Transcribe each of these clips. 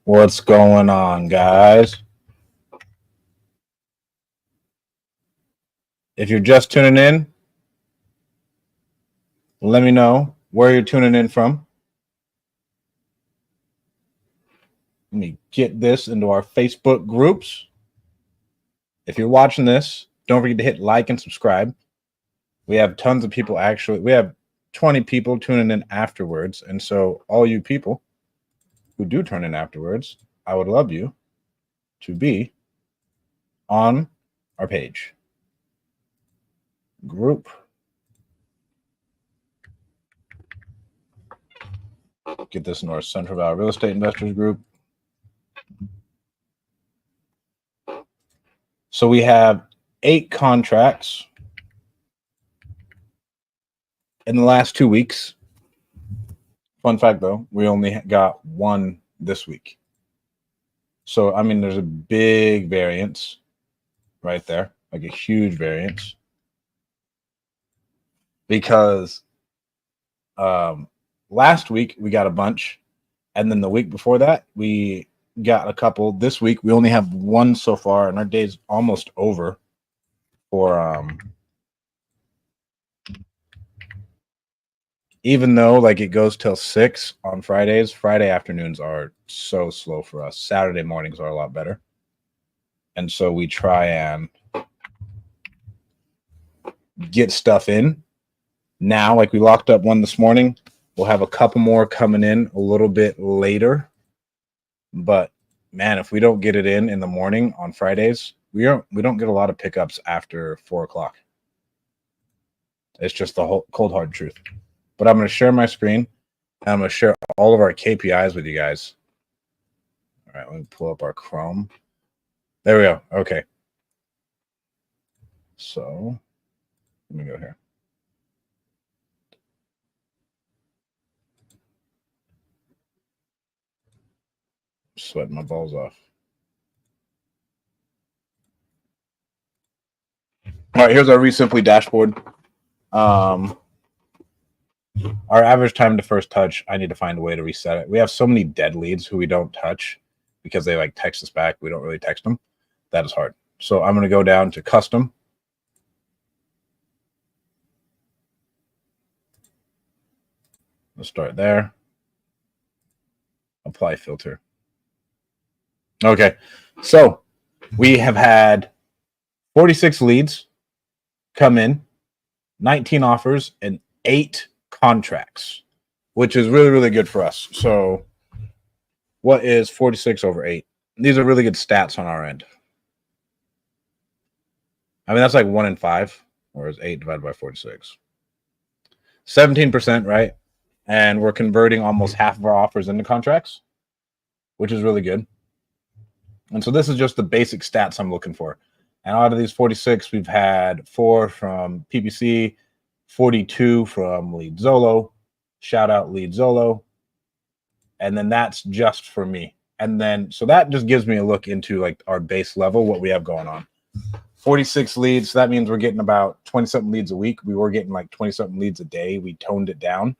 What's going on, guys? If you're just tuning in, let me know where you're tuning in from. Let me get this into our Facebook groups. If you're watching this, don't forget to hit like and subscribe. We have tons of people we have 20 people tuning in afterwards. And so, all you people who do turn in afterwards, I would love you to be on our page. Group. Get this in our Central Valley Real Estate Investors group. So we have 8 contracts in the last 2 weeks. Fun fact, though, we only got 1 this week. So, I mean, there's a big variance right there, like a huge variance. Because last week we got a bunch, and then the week before that we got a couple. This week we only have 1 so far, and our day's almost over for even though like it goes till 6 on Fridays. Friday afternoons are so slow for us. Saturday mornings are a lot better, and so we try and get stuff in now. Like we locked up 1 this morning. We'll have a couple more coming in a little bit later, but man, if we don't get it in the morning on Fridays, we don't get a lot of pickups after 4 o'clock. It's just the whole cold hard truth. But I'm going to share my screen, and I'm going to share all of our KPIs with you guys. All right, let me pull up our Chrome. There we go. Okay. So let me go here. Sweating my balls off. All right, here's our Resimply dashboard. Our average time to first touch, I need to find a way to reset it. We have so many dead leads who we don't touch because they like text us back. We don't really text them. That is hard. So I'm going to go down to custom. Let's start there. Apply filter. Okay, so we have had 46 leads come in, 19 offers, and 8 contracts, which is really, really good for us. So what is 46 over 8? These are really good stats on our end. I mean, that's like 1 in 5, or is 8 divided by 46? 17%, right? And we're converting almost half of our offers into contracts, which is really good. And so this is just the basic stats I'm looking for. And out of these 46, we've had 4 from PPC, 42 from Lead Zolo. Shout out Lead Zolo. And then that's just for me. And then, so that just gives me a look into like our base level, what we have going on. 46 leads. So that means we're getting about 20-something leads a week. We were getting like 20-something leads a day. We toned it down.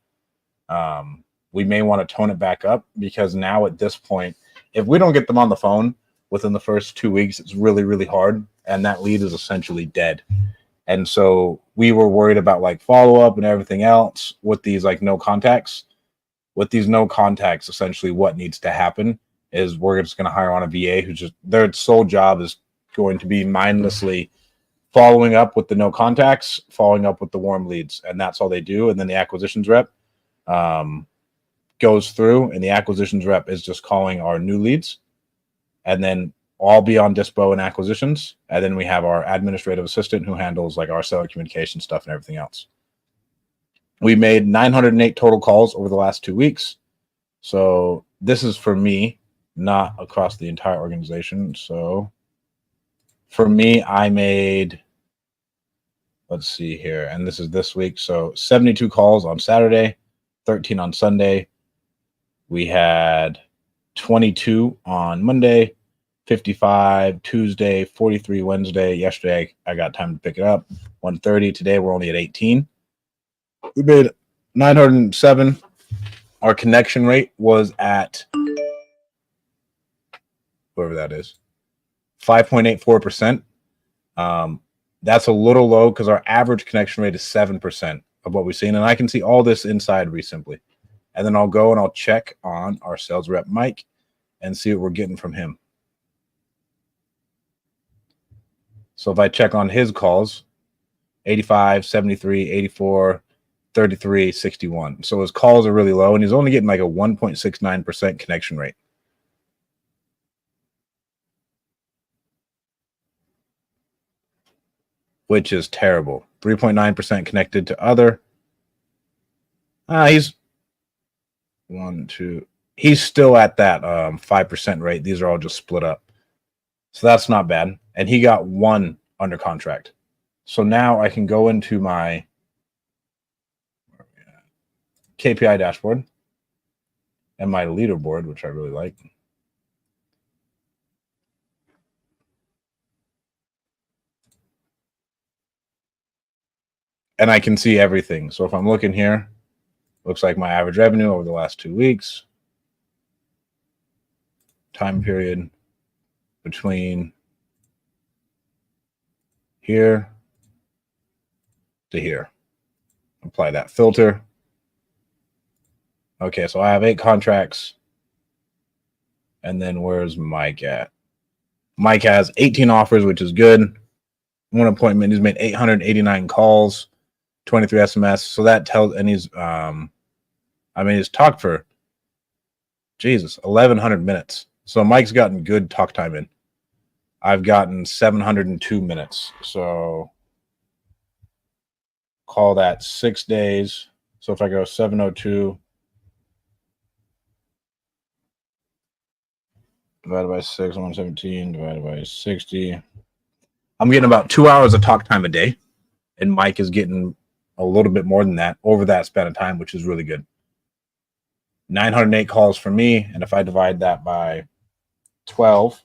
We may want to tone it back up because now at this point, if we don't get them on the phone within the first 2 weeks, it's really, really hard. And that lead is essentially dead. And so we were worried about like follow-up and everything else with these like no contacts. With these no contacts, essentially what needs to happen is we're just going to hire on a VA who's just, their sole job is going to be mindlessly following up with the no contacts, following up with the warm leads. And that's all they do. And then the acquisitions rep goes through, and the acquisitions rep is just calling our new leads. And then I'll be on dispo and acquisitions. And then we have our administrative assistant who handles like our seller communication stuff and everything else. We made 908 total calls over the last 2 weeks. So this is for me, not across the entire organization. So for me, I made, let's see here, and this is this week. So 72 calls on Saturday, 13 on Sunday. We had 22 on Monday, 55 Tuesday, 43 Wednesday. Yesterday, I got time to pick it up. 130. Today, we're only at 18. We made 907. Our connection rate was at whoever that is, 5.84%. That's a little low because our average connection rate is 7% of what we've seen. And I can see all this inside Resimply. And then I'll go and I'll check on our sales rep, Mike, and see what we're getting from him. So if I check on his calls, 85, 73, 84, 33, 61. So his calls are really low, and he's only getting like a 1.69% connection rate. Which is terrible. 3.9% connected to other. He's he's still at that 5% rate. These are all just split up. So that's not bad. And he got one under contract. So now I can go into my KPI dashboard and my leaderboard, which I really like. And I can see everything. So if I'm looking here, looks like my average revenue over the last 2 weeks, time period between here to here. Apply that filter. Okay, so I have 8 contracts. And then where's Mike at? Mike has 18 offers, which is good. 1 appointment. He's made 889 calls, 23 SMS. So that tells, and he's, he's talked for, 1,100 minutes. So Mike's gotten good talk time in. I've gotten 702 minutes. So call that 6 days. So if I go 702 divided by 6, 117 divided by 60. I'm getting about 2 hours of talk time a day. And Mike is getting a little bit more than that over that span of time, which is really good. 908 calls for me. And if I divide that by 12,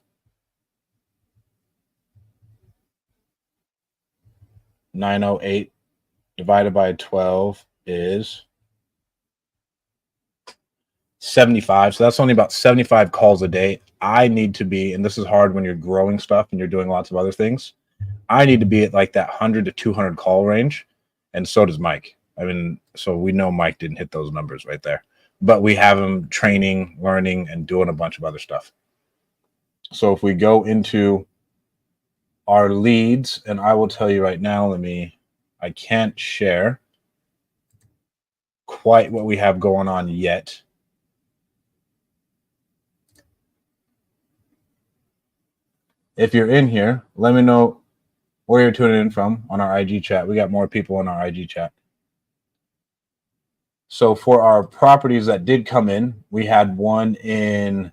908 divided by 12 is 75. So that's only about 75 calls a day. I need to be, and this is hard when you're growing stuff and you're doing lots of other things. I need to be at like that 100 to 200 call range. And so does Mike. So we know Mike didn't hit those numbers right there, but we have him training, learning, and doing a bunch of other stuff. So if we go into our leads, and I will tell you right now, I can't share quite what we have going on yet. If you're in here, let me know where you're tuning in from on our IG chat. We got more people in our IG chat. So for our properties that did come in, we had one in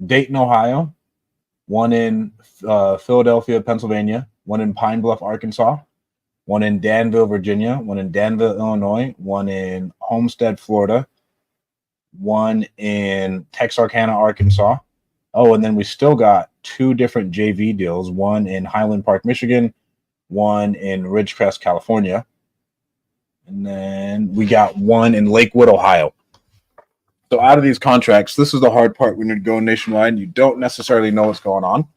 Dayton, Ohio, one in Philadelphia, Pennsylvania, one in Pine Bluff, Arkansas, one in Danville, Virginia, one in Danville, Illinois, one in Homestead, Florida, one in Texarkana, Arkansas. Oh, and then we still got 2 different JV deals, one in Highland Park, Michigan, one in Ridgecrest, California. And then we got one in Lakewood, Ohio. So out of these contracts, this is the hard part when you're going nationwide and you don't necessarily know what's going on.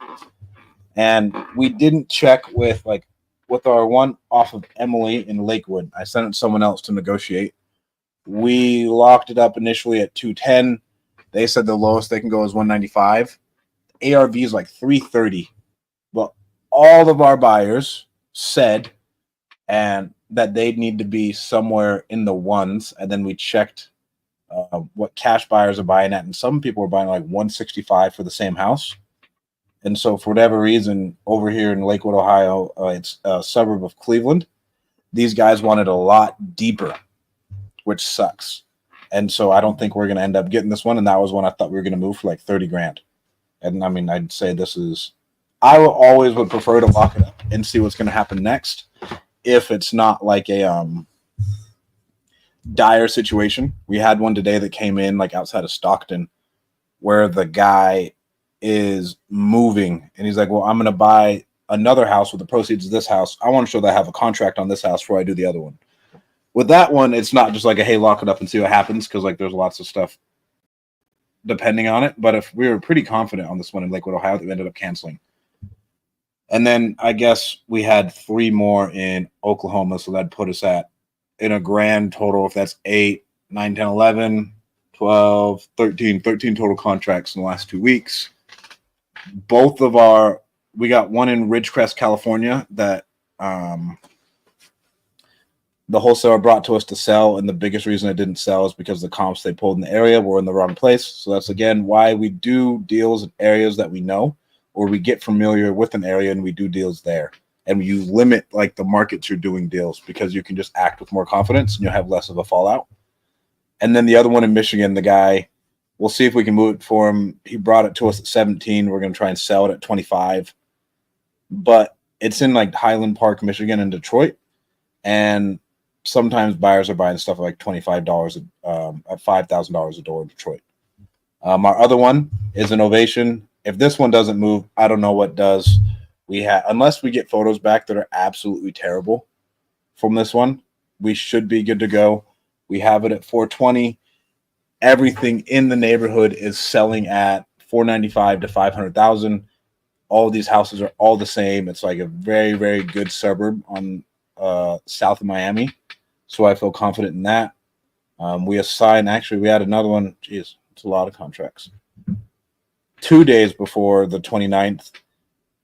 And we didn't check with our one off of Emily in Lakewood. I sent it to someone else to negotiate. We locked it up initially at 210. They said the lowest they can go is 195. ARV is like 330. But all of our buyers said and that they'd need to be somewhere in the ones. And then we checked what cash buyers are buying at. And some people were buying like 165 for the same house. And so for whatever reason, over here in Lakewood, Ohio, it's a suburb of Cleveland. These guys wanted a lot deeper, which sucks. And so I don't think we're going to end up getting this one. And that was one I thought we were going to move for like 30 grand. And I'd say I would prefer to lock it up and see what's going to happen next. If it's not like a dire situation. We had one today that came in like outside of Stockton where the guy is moving and he's like, well, I'm going to buy another house with the proceeds of this house. I want to show that I have a contract on this house before I do the other one. With that one, it's not just like a, hey, lock it up and see what happens. Cause like there's lots of stuff depending on it. But if we were pretty confident on this one in Lakewood, Ohio, that we ended up canceling. And then I guess we had 3 more in Oklahoma. So that'd put us at, in a grand total, if that's 8, 9, 10, 11, 12, 13 total contracts in the last 2 weeks. Both of our, we got one in Ridgecrest, California that the wholesaler brought to us to sell, and the biggest reason it didn't sell is because the comps they pulled in the area were in the wrong place. So that's again why we do deals in areas that we know, or we get familiar with an area and we do deals there. And you limit like the markets you're doing deals, because you can just act with more confidence and you'll have less of a fallout. And then the other one in Michigan, the guy, we'll see if we can move it for him. He brought it to us at 17. We're going to try and sell it at 25. But it's in like Highland Park, Michigan, and Detroit. And sometimes buyers are buying stuff like $25 at $5,000 a door in Detroit. Our other one is an Ovation. If this one doesn't move, I don't know what does. We have, unless we get photos back that are absolutely terrible from this one, we should be good to go. We have it at 420. Everything in the neighborhood is selling at 495 to 500,000. All of these houses are all the same. It's like a very, very good suburb on south of Miami. So I feel confident in that. We had another one. Geez, it's a lot of contracts. 2 days before the 29th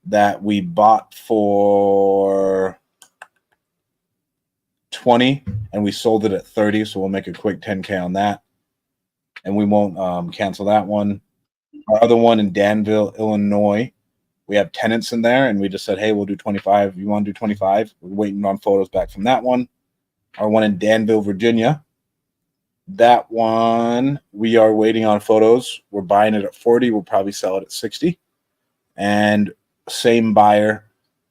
that we bought for 20 and we sold it at 30. So we'll make a quick 10K on that. And we won't cancel that one. Our other one in Danville, Illinois, we have tenants in there and we just said, hey, we'll do 25. You want to do 25? We're waiting on photos back from that one. Our one in Danville, Virginia, that one we are waiting on photos. We're buying it at 40. We'll probably sell it at 60. And same buyer.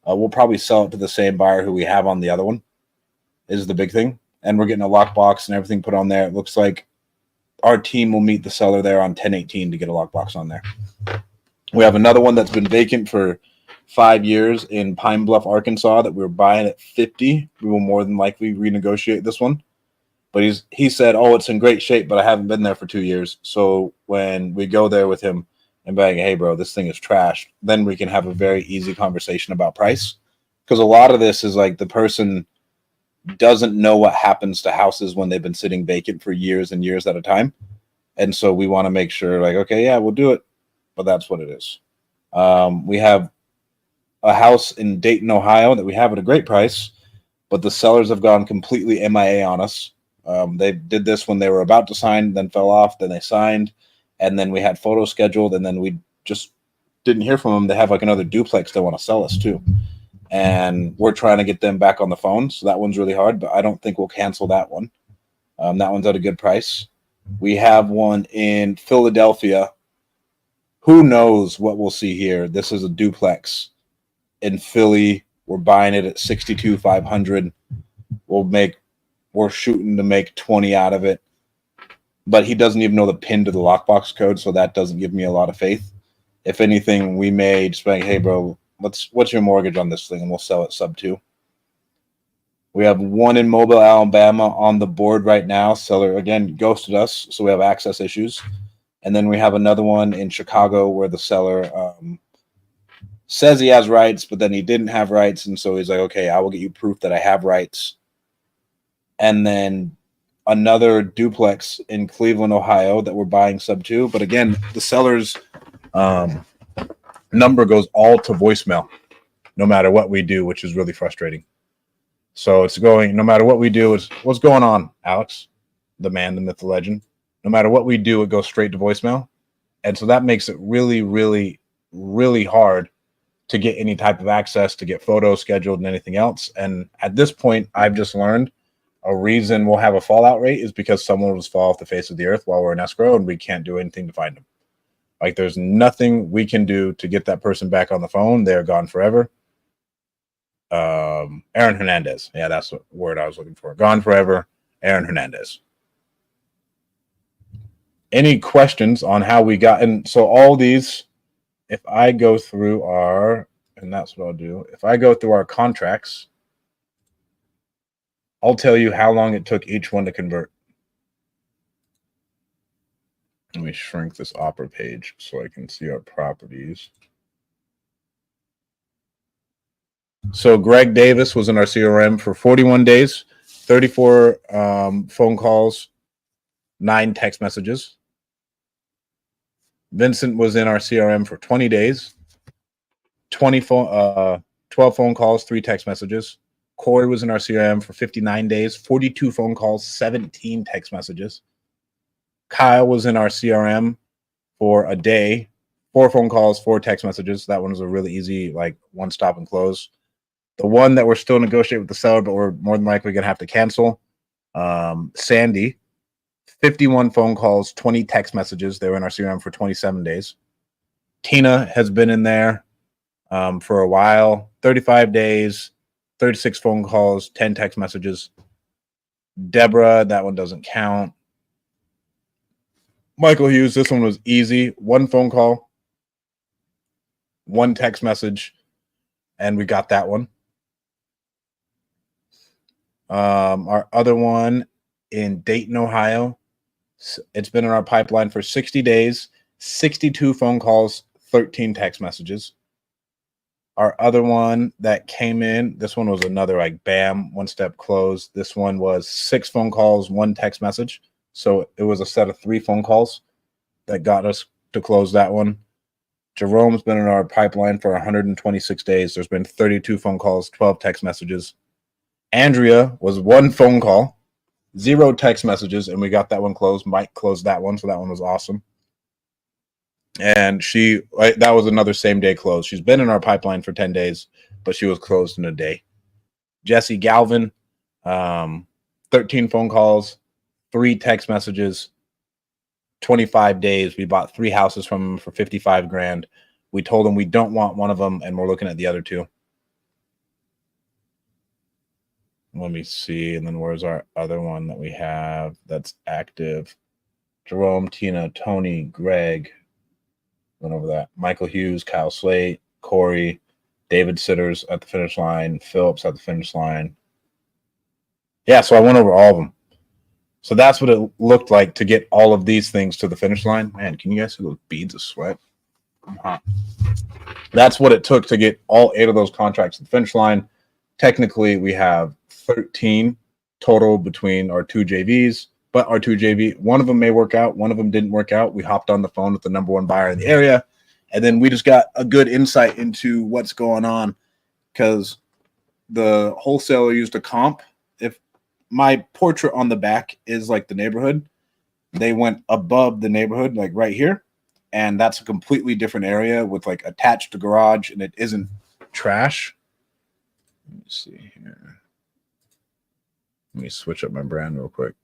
We'll probably sell it to the same buyer who we have on the other one, is the big thing. And we're getting a lockbox and everything put on there. It looks like our team will meet the seller there on 10/18 to get a lockbox on there. We have another one that's been vacant for 5 years in Pine Bluff, Arkansas, that we were buying at 50. We will more than likely renegotiate this one. But he said, oh, it's in great shape, but I haven't been there for 2 years. So when we go there with him and bang, hey, bro, this thing is trash, then we can have a very easy conversation about price. Because a lot of this is like the person doesn't know what happens to houses when they've been sitting vacant for years and years at a time. And so we want to make sure, like, okay, yeah, we'll do it. But that's what it is. We have a house in Dayton, Ohio that we have at a great price, but the sellers have gone completely MIA on us. They did this when they were about to sign, then fell off, then they signed, and then we had photos scheduled, and then we just didn't hear from them. They have like another duplex they want to sell us too. And we're trying to get them back on the phone. So that one's really hard, but I don't think we'll cancel that one. That one's at a good price. We have one in Philadelphia. Who knows what we'll see here? This is a duplex in Philly. We're buying it at 62,500. We're shooting to make 20 out of it. But he doesn't even know the pin to the lockbox code, so that doesn't give me a lot of faith. If anything, we may just be like, hey, bro, what's your mortgage on this thing? And we'll sell it sub 2. We have one in Mobile, Alabama on the board right now. Seller, again, ghosted us, so we have access issues. And then we have another one in Chicago where the seller says he has rights, but then he didn't have rights. And so he's like, okay, I will get you proof that I have rights. And then another duplex in Cleveland, Ohio that we're buying sub 2. But again, the seller's number goes all to voicemail no matter what we do, which is really frustrating. So it's going, no matter what we do, is what's going on, Alex, the man, the myth, the legend. No matter what we do, it goes straight to voicemail. And so that makes it really, really, really hard to get any type of access, to get photos scheduled and anything else. And at this point, I've just learned a reason we'll have a fallout rate is because someone will just fall off the face of the earth while we're in escrow and we can't do anything to find them. Like there's nothing we can do to get that person back on the phone. They're gone forever. Aaron Hernandez. Yeah, that's the word I was looking for. Gone forever. Aaron Hernandez. Any questions on how we got? And so all these, if I go through and that's what I'll do. If I go through our contracts, I'll tell you how long it took each one to convert. Let me shrink this Opera page so I can see our properties. So Greg Davis was in our CRM for 41 days, 34 phone calls, 9 text messages. Vincent was in our CRM for 20 days, 12 phone calls, 3 text messages. Corey was in our CRM for 59 days, 42 phone calls, 17 text messages. Kyle was in our CRM for a day, 4 phone calls, 4 text messages. That one was a really easy, like, one stop and close. The one that we're still negotiating with the seller, but we're more than likely going to have to cancel, Sandy, 51 phone calls, 20 text messages. They were in our CRM for 27 days. Tina has been in there for a while, 35 days, 36 phone calls, 10 text messages. Deborah, that one doesn't count. Michael Hughes, this one was easy. 1 phone call, 1 text message, and we got that one. Our other one in Dayton, Ohio, it's been in our pipeline for 60 days, 62 phone calls, 13 text messages. Our other one that came in, this one was another, like, bam, one step close. This one was 6 phone calls, 1 text message. So it was a set of 3 phone calls that got us to close that one. Jerome's been in our pipeline for 126 days. There's been 32 phone calls, 12 text messages. Andrea was 1 phone call, 0 text messages, and we got that one closed. Mike closed that one, so that one was awesome. And that was another same day close. She's been in our pipeline for 10 days, but she was closed in a day. Jesse Galvin, 13 phone calls, 3 text messages, 25 days. We bought 3 houses from him for $55,000. We told him we don't want one of them, and we're looking at the other 2. Let me see. And then where's our other one that we have that's active? Jerome, Tina, Tony, Greg. Went over that. Michael Hughes, Kyle Slate, Corey, David Sitters at the finish line, Phillips at the finish line. Yeah, so I went over all of them. So that's what it looked like to get all of these things to the finish line. Man, can you guys see those beads of sweat? That's what it took to get all 8 of those contracts to the finish line. Technically, we have 13 total between our 2 JVs, but our 2 JV, one of them may work out, one of them didn't work out. We hopped on the phone with the number 1 buyer in the area, and then we just got a good insight into what's going on because the wholesaler used a comp. If my portrait on the back is like the neighborhood, they went above the neighborhood, like right here, and that's a completely different area with, like, attached to garage, and it isn't trash. Let me see here. Let me switch up my brand real quick.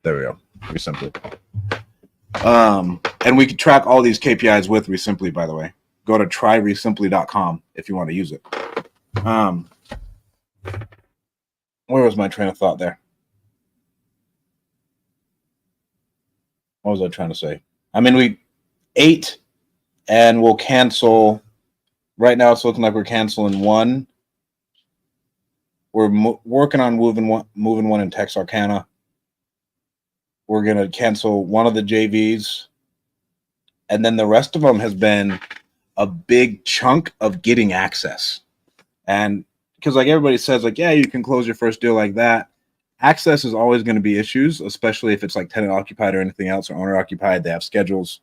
There we go. Resimply. And we can track all these KPIs with Resimply, by the way. Go to tryresimply.com if you want to use it. Where was my train of thought there? What was I trying to say? I mean, we 8, and we'll cancel. Right now, it's looking like we're canceling 1. We're working on moving one in Texarkana. We're going to cancel one of the JVs. And then the rest of them has been a big chunk of getting access. And because, like, everybody says, like, yeah, you can close your first deal like that. Access is always going to be issues, especially if it's like tenant occupied or anything else, or owner occupied. They have schedules.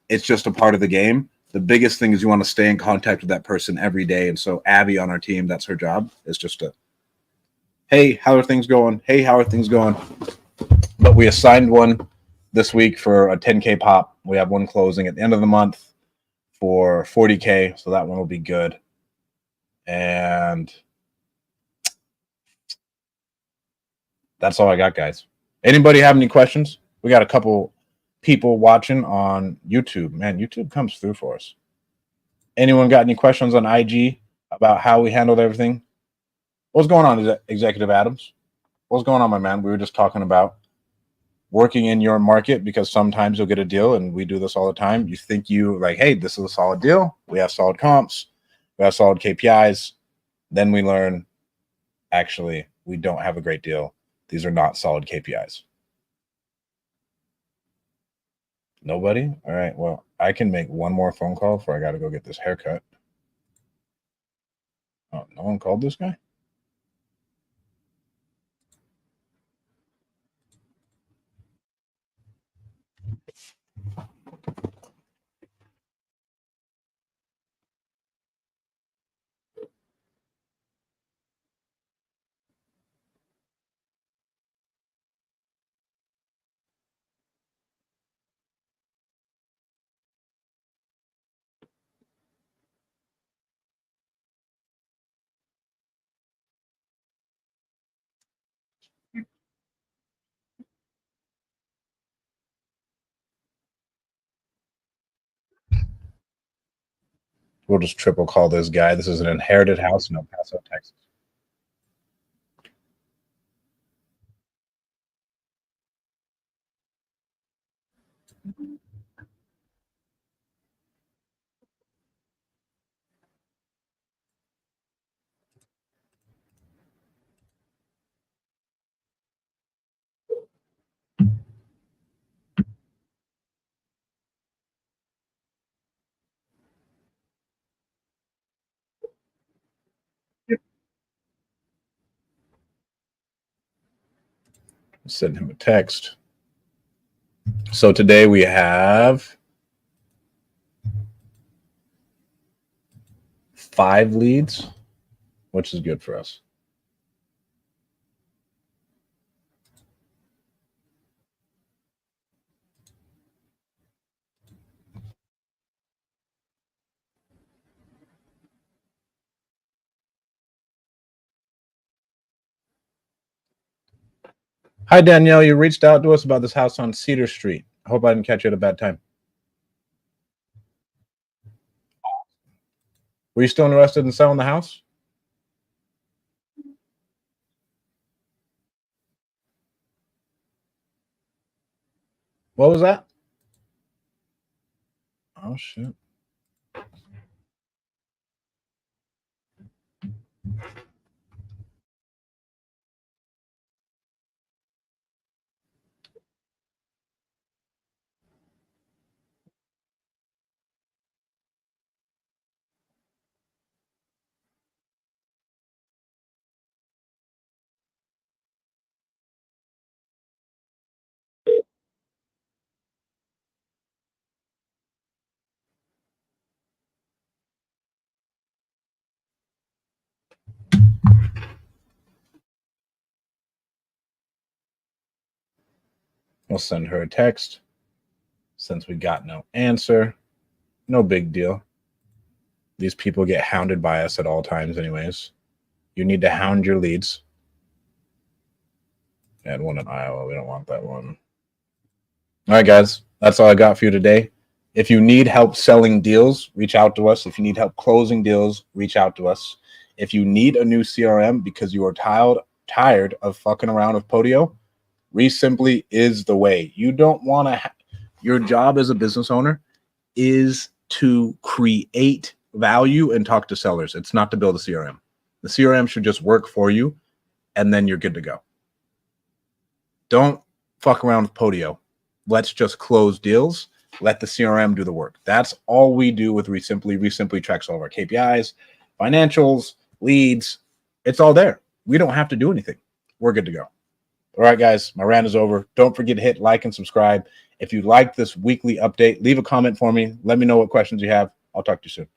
It's just a part of the game. The biggest thing is you want to stay in contact with that person every day. And so Abby on our team, that's her job, is just to, hey, how are things going? Hey, how are things going? But we assigned one this week for a 10K pop. We have one closing at the end of the month for 40K. So that one will be good. And that's all I got, guys. Anybody have any questions? We got a couple people watching on YouTube. Man, YouTube comes through for us. Anyone got any questions on IG about how we handled everything? What's going on, Executive Adams? What's going on, my man? We were just talking about working in your market, because sometimes you'll get a deal, and we do this all the time. You think you like, hey, this is a solid deal. We have solid comps. We have solid KPIs. Then we learn, actually, we don't have a great deal. These are not solid KPIs. Nobody? All right. Well, I can make one more phone call before I got to go get this haircut. Oh, no one called this guy? We'll just triple call this guy. This is an inherited house in El Paso, Texas. Send him a text. So today we have 5 leads, which is good for us. Hi, Danielle. You reached out to us about this house on Cedar Street. I hope I didn't catch you at a bad time. Were you still interested in selling the house? What was that? Oh, shit. We'll send her a text. Since we got no answer, no big deal. These people get hounded by us at all times, anyways. You need to hound your leads. Add one in Iowa. We don't want that one. All right, guys. That's all I got for you today. If you need help selling deals, reach out to us. If you need help closing deals, reach out to us. If you need a new CRM because you are tired of fucking around with Podio, Resimpli is the way. You don't want to. Your job as a business owner is to create value and talk to sellers. It's not to build a CRM. The CRM should just work for you, and then you're good to go. Don't fuck around with Podio. Let's just close deals. Let the CRM do the work. That's all we do with Resimpli. Resimpli tracks all of our KPIs, financials, leads. It's all there. We don't have to do anything. We're good to go. All right, guys, my rant is over. Don't forget to hit like and subscribe. If you like this weekly update, leave a comment for me. Let me know what questions you have. I'll talk to you soon.